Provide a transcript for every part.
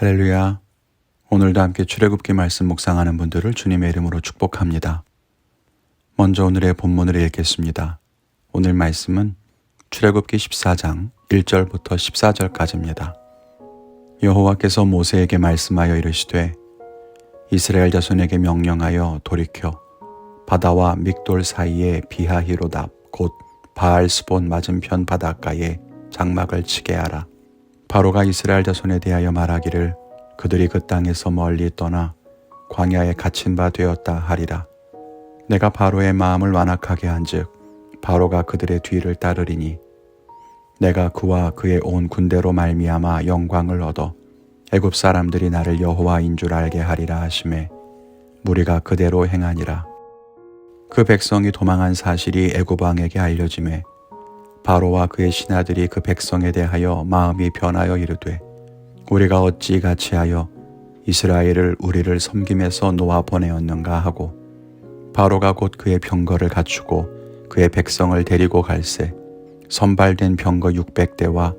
할렐루야. 오늘도 함께 출애굽기 말씀 묵상하는 분들을 주님의 이름으로 축복합니다. 먼저 오늘의 본문을 읽겠습니다. 오늘 말씀은 출애굽기 14장 1절부터 14절까지입니다. 여호와께서 모세에게 말씀하여 이르시되 이스라엘 자손에게 명령하여 돌이켜 바다와 믹돌 사이에 비하히로답 곧 바알스본 맞은편 바닷가에 장막을 치게 하라. 바로가 이스라엘 자손에 대하여 말하기를 그들이 그 땅에서 멀리 떠나 광야에 갇힌 바 되었다 하리라. 내가 바로의 마음을 완악하게 한즉 바로가 그들의 뒤를 따르리니 내가 그와 그의 온 군대로 말미암아 영광을 얻어 애굽 사람들이 나를 여호와인 줄 알게 하리라 하시매 무리가 그대로 행하니라. 그 백성이 도망한 사실이 애굽 왕에게 알려지매 바로와 그의 신하들이 그 백성에 대하여 마음이 변하여 이르되 우리가 어찌 같이 하여 이스라엘을 우리를 섬김에서 놓아 보내었는가 하고 바로가 곧 그의 병거를 갖추고 그의 백성을 데리고 갈새 선발된 병거 600대와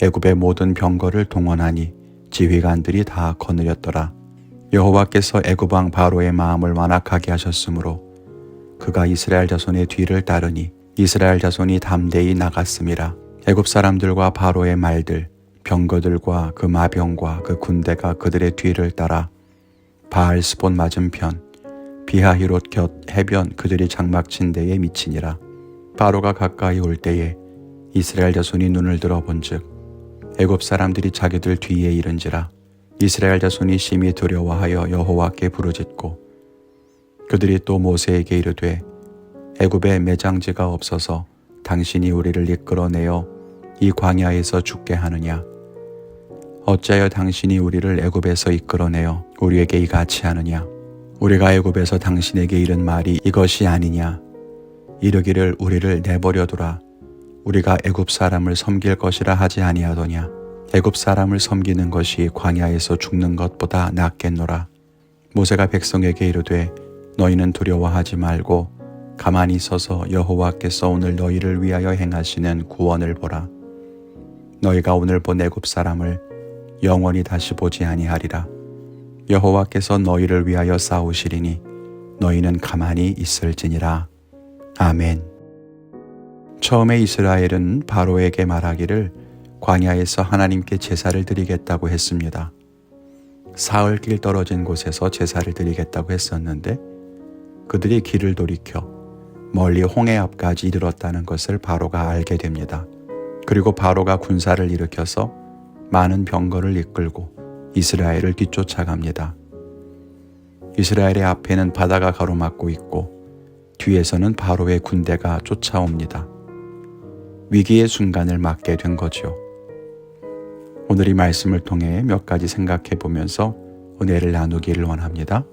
애굽의 모든 병거를 동원하니 지휘관들이 다 거느렸더라. 여호와께서 애굽 왕 바로의 마음을 완악하게 하셨으므로 그가 이스라엘 자손의 뒤를 따르니 이스라엘 자손이 담대히 나갔음이라. 애굽 사람들과 바로의 말들 병거들과 그 마병과 그 군대가 그들의 뒤를 따라 바알스본 맞은편 비하히롯 곁 해변 그들이 장막친 데에 미치니라. 바로가 가까이 올 때에 이스라엘 자손이 눈을 들어 본즉 애굽 사람들이 자기들 뒤에 이른지라. 이스라엘 자손이 심히 두려워하여 여호와께 부르짖고 그들이 또 모세에게 이르되 애굽에 매장지가 없어서 당신이 우리를 이끌어내어 이 광야에서 죽게 하느냐? 어찌하여 당신이 우리를 애굽에서 이끌어내어 우리에게 이같이 하느냐? 우리가 애굽에서 당신에게 이른 말이 이것이 아니냐? 이르기를 우리를 내버려두라. 우리가 애굽 사람을 섬길 것이라 하지 아니하더냐? 애굽 사람을 섬기는 것이 광야에서 죽는 것보다 낫겠노라. 모세가 백성에게 이르되 너희는 두려워하지 말고 가만히 서서 여호와께서 오늘 너희를 위하여 행하시는 구원을 보라. 너희가 오늘 본 애굽 사람을 영원히 다시 보지 아니하리라. 여호와께서 너희를 위하여 싸우시리니 너희는 가만히 있을지니라. 아멘. 처음에 이스라엘은 바로에게 말하기를 광야에서 하나님께 제사를 드리겠다고 했습니다. 사흘길 떨어진 곳에서 제사를 드리겠다고 했었는데 그들이 길을 돌이켜 멀리 홍해 앞까지 이르렀다는 것을 바로가 알게 됩니다. 그리고 바로가 군사를 일으켜서 많은 병거를 이끌고 이스라엘을 뒤쫓아갑니다. 이스라엘의 앞에는 바다가 가로막고 있고 뒤에서는 바로의 군대가 쫓아옵니다. 위기의 순간을 맞게 된 거죠. 오늘 이 말씀을 통해 몇 가지 생각해 보면서 은혜를 나누기를 원합니다.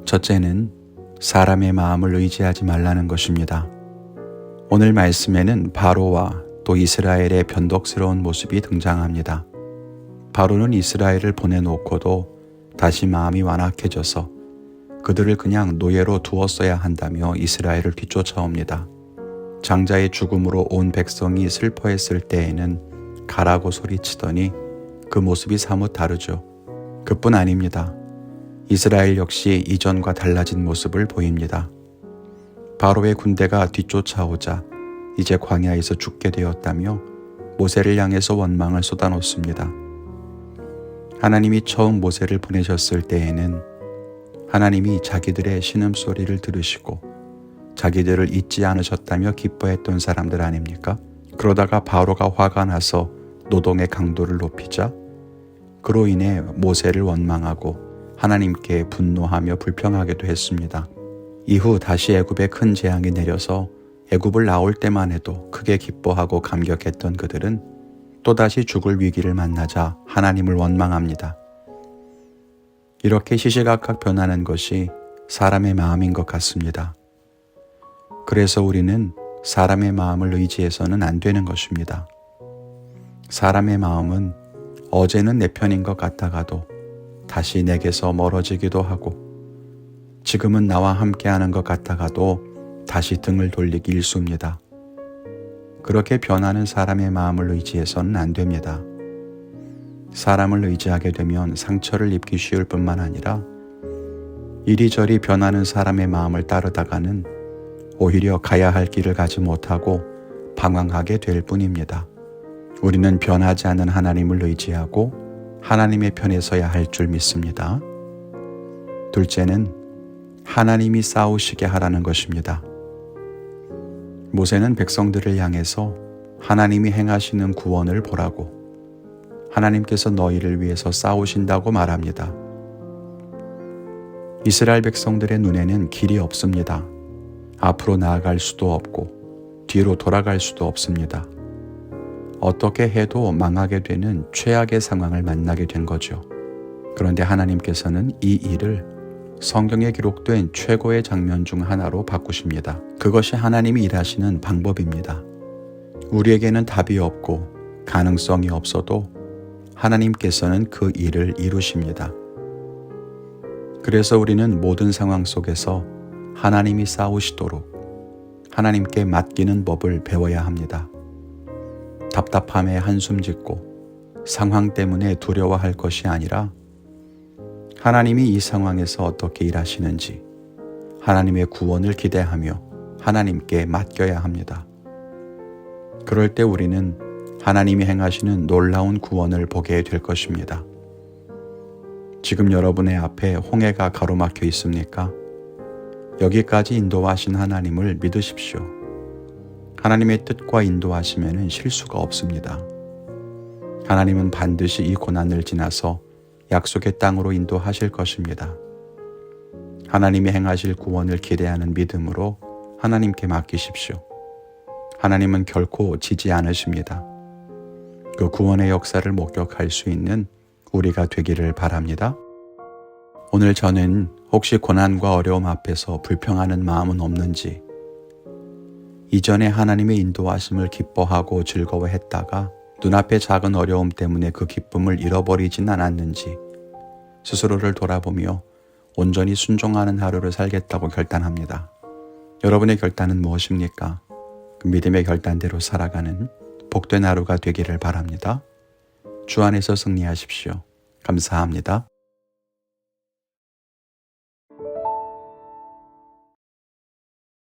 첫째는 사람의 마음을 의지하지 말라는 것입니다. 오늘 말씀에는 바로와 또 이스라엘의 변덕스러운 모습이 등장합니다. 바로는 이스라엘을 보내놓고도 다시 마음이 완악해져서 그들을 그냥 노예로 두었어야 한다며 이스라엘을 뒤쫓아옵니다. 장자의 죽음으로 온 백성이 슬퍼했을 때에는 가라고 소리치더니 그 모습이 사뭇 다르죠. 그뿐 아닙니다. 이스라엘 역시 이전과 달라진 모습을 보입니다. 바로의 군대가 뒤쫓아오자 이제 광야에서 죽게 되었다며 모세를 향해서 원망을 쏟아놓습니다. 하나님이 처음 모세를 보내셨을 때에는 하나님이 자기들의 신음소리를 들으시고 자기들을 잊지 않으셨다며 기뻐했던 사람들 아닙니까? 그러다가 바로가 화가 나서 노동의 강도를 높이자 그로 인해 모세를 원망하고 하나님께 분노하며 불평하기도 했습니다. 이후 다시 애굽에 큰 재앙이 내려서 애굽을 나올 때만 해도 크게 기뻐하고 감격했던 그들은 또다시 죽을 위기를 만나자 하나님을 원망합니다. 이렇게 시시각각 변하는 것이 사람의 마음인 것 같습니다. 그래서 우리는 사람의 마음을 의지해서는 안 되는 것입니다. 사람의 마음은 어제는 내 편인 것 같다가도 다시 내게서 멀어지기도 하고 지금은 나와 함께하는 것 같다가도 다시 등을 돌리기 일쑤입니다. 그렇게 변하는 사람의 마음을 의지해서는 안 됩니다. 사람을 의지하게 되면 상처를 입기 쉬울 뿐만 아니라 이리저리 변하는 사람의 마음을 따르다가는 오히려 가야 할 길을 가지 못하고 방황하게 될 뿐입니다. 우리는 변하지 않는 하나님을 의지하고 하나님의 편에 서야 할 줄 믿습니다. 둘째는 하나님이 싸우시게 하라는 것입니다. 모세는 백성들을 향해서 하나님이 행하시는 구원을 보라고, 하나님께서 너희를 위해서 싸우신다고 말합니다. 이스라엘 백성들의 눈에는 길이 없습니다. 앞으로 나아갈 수도 없고 뒤로 돌아갈 수도 없습니다. 어떻게 해도 망하게 되는 최악의 상황을 만나게 된 거죠. 그런데 하나님께서는 이 일을 성경에 기록된 최고의 장면 중 하나로 바꾸십니다. 그것이 하나님이 일하시는 방법입니다. 우리에게는 답이 없고 가능성이 없어도 하나님께서는 그 일을 이루십니다. 그래서 우리는 모든 상황 속에서 하나님이 싸우시도록 하나님께 맡기는 법을 배워야 합니다. 답답함에 한숨 짓고 상황 때문에 두려워할 것이 아니라 하나님이 이 상황에서 어떻게 일하시는지 하나님의 구원을 기대하며 하나님께 맡겨야 합니다. 그럴 때 우리는 하나님이 행하시는 놀라운 구원을 보게 될 것입니다. 지금 여러분의 앞에 홍해가 가로막혀 있습니까? 여기까지 인도하신 하나님을 믿으십시오. 하나님의 뜻과 인도하시면 실수가 없습니다. 하나님은 반드시 이 고난을 지나서 약속의 땅으로 인도하실 것입니다. 하나님이 행하실 구원을 기대하는 믿음으로 하나님께 맡기십시오. 하나님은 결코 지지 않으십니다. 그 구원의 역사를 목격할 수 있는 우리가 되기를 바랍니다. 오늘 저는 혹시 고난과 어려움 앞에서 불평하는 마음은 없는지, 이전에 하나님의 인도하심을 기뻐하고 즐거워했다가 눈앞의 작은 어려움 때문에 그 기쁨을 잃어버리진 않았는지 스스로를 돌아보며 온전히 순종하는 하루를 살겠다고 결단합니다. 여러분의 결단은 무엇입니까? 그 믿음의 결단대로 살아가는 복된 하루가 되기를 바랍니다. 주 안에서 승리하십시오. 감사합니다.